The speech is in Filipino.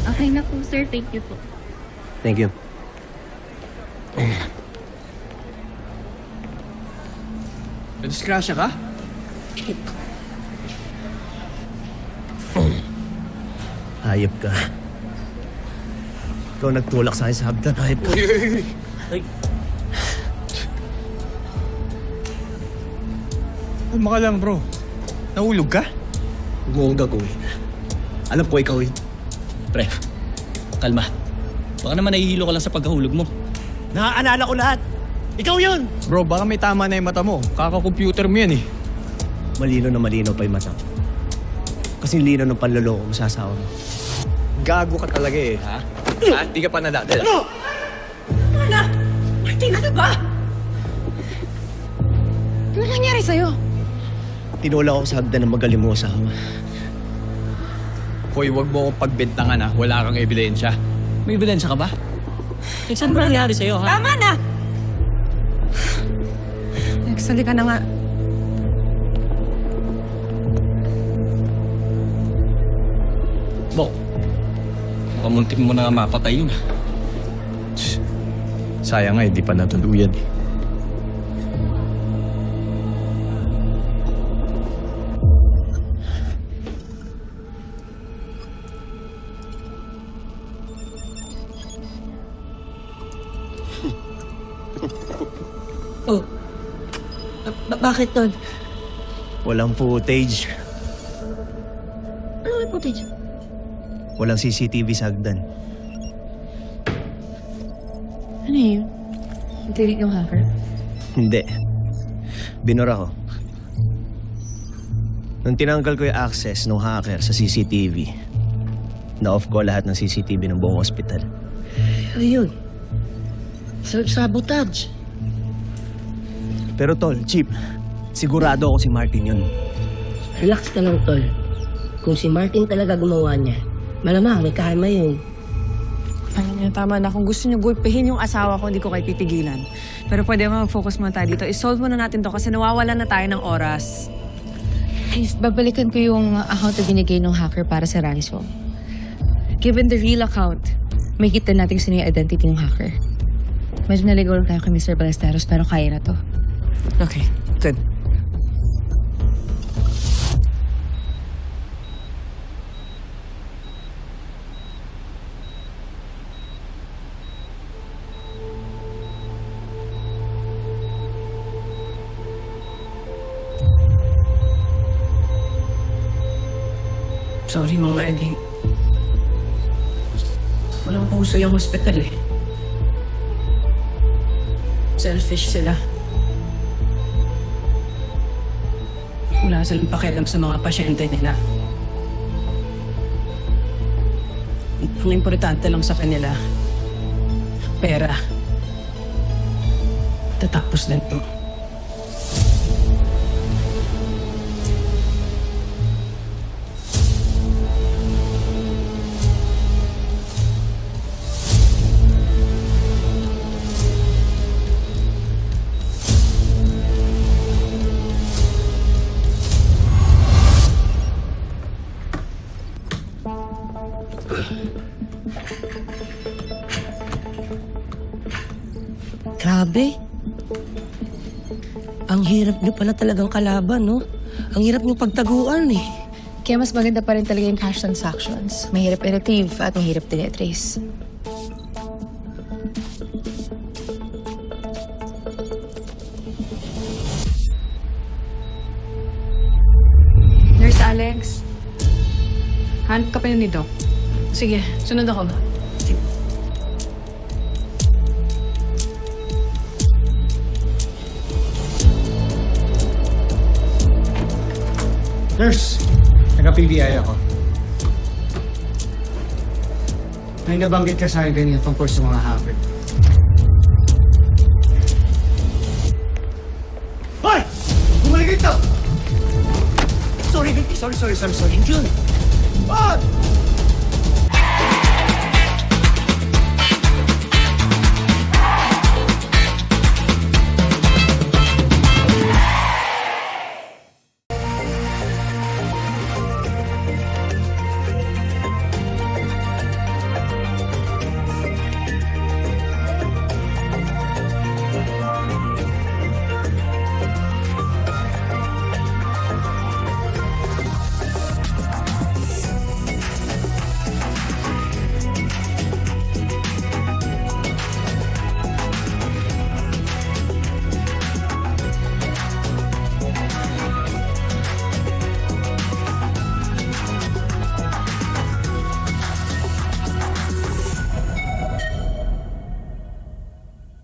Okay na po, sir. Thank you po. Thank you. Nadiskrasya ka? Hayop ka. Ikaw nagtulak sa akin sa hagdan, hayop ka. Ay. Kalma ka lang, bro. Nahulog ka? Huwag mo akong gagawin. Alam ko ikaw eh. Pre, kalma. Baka naman nahihilo ka lang sa pagkahulog mo. Naaalala ko lahat. Ikaw yun! Bro, baka may tama na yung mata mo. Kaka-computer mo yan eh. Malino na malino pa yung mata. Kasi lino ng panloloko mo sa asawa mo. Gago ka talaga eh, ha? Ha? Di ka pa nadadala. Ano? Wala! Martin, ano ba? Ano nangyari sa'yo? Tinulak ako sa hagdan ng magaling mo asawa. Hoy, wag mo akong pagbintangan ha. Wala kang ebidensya. May ebidensya ka ba? Eh, saan ba nangyari sa'yo, ha? Tama na! Nagsali ka na nga. Bok, pamuntik mo na nga mapatay yun. Sayang nga, hindi pa natuluyan. Oh. Bakit nun? Walang footage. Ano may footage? Walang CCTV sa hagdan. Ano yun? Natinig yung hacker? Hindi. Binura ko. Nung tinanggal ko yung access ng hacker sa CCTV, na-off ko lahat ng CCTV ng buong ospital. Ano yun? Sabotage. Pero tol, Chip, sigurado ako si Martin yun. Relax ka lang, tol. Kung si Martin talaga gumawa niya, malamang may karma yun. Ayun niya, tama na. Kung gusto niyo gulpihin yung asawa ko, hindi ko kayo pipigilan. Pero pwede mo mag-focus muna tayo dito. I-solve muna natin to kasi nawawalan na tayo ng oras. Guys, babalikan ko yung account na binigay ng hacker para sa ransom. Given the real account, may kita natin sino yung identity ng hacker. Medyo naligaw lang tayo kay Mr. Ballesteros pero kaya na to. Okay, good. Sorry, Mama Eddie. Walang puso yung hospital eh. Selfish sila. Wala silang pakialam sa mga pasyente nila. Ang importante lang sa kanila, pera. Tatapos din to. Grabe. Ang hirap niyo pala talagang kalaban, no? Ang hirap niyo pagtaguan, eh. Kaya mas maganda pa rin talaga yung cash transactions. Mahirap i-retrieve at mahirap din i-trace. Nurse Alex, hanap ka pa yun ni Doc. Sige, sunod ako. Nurse, taga-PBI ako. May nabanggit ka sa akin kanina tungkol sa mga hacker. Hoy! Bumalik dito! Sorry, sorry. Jun! What?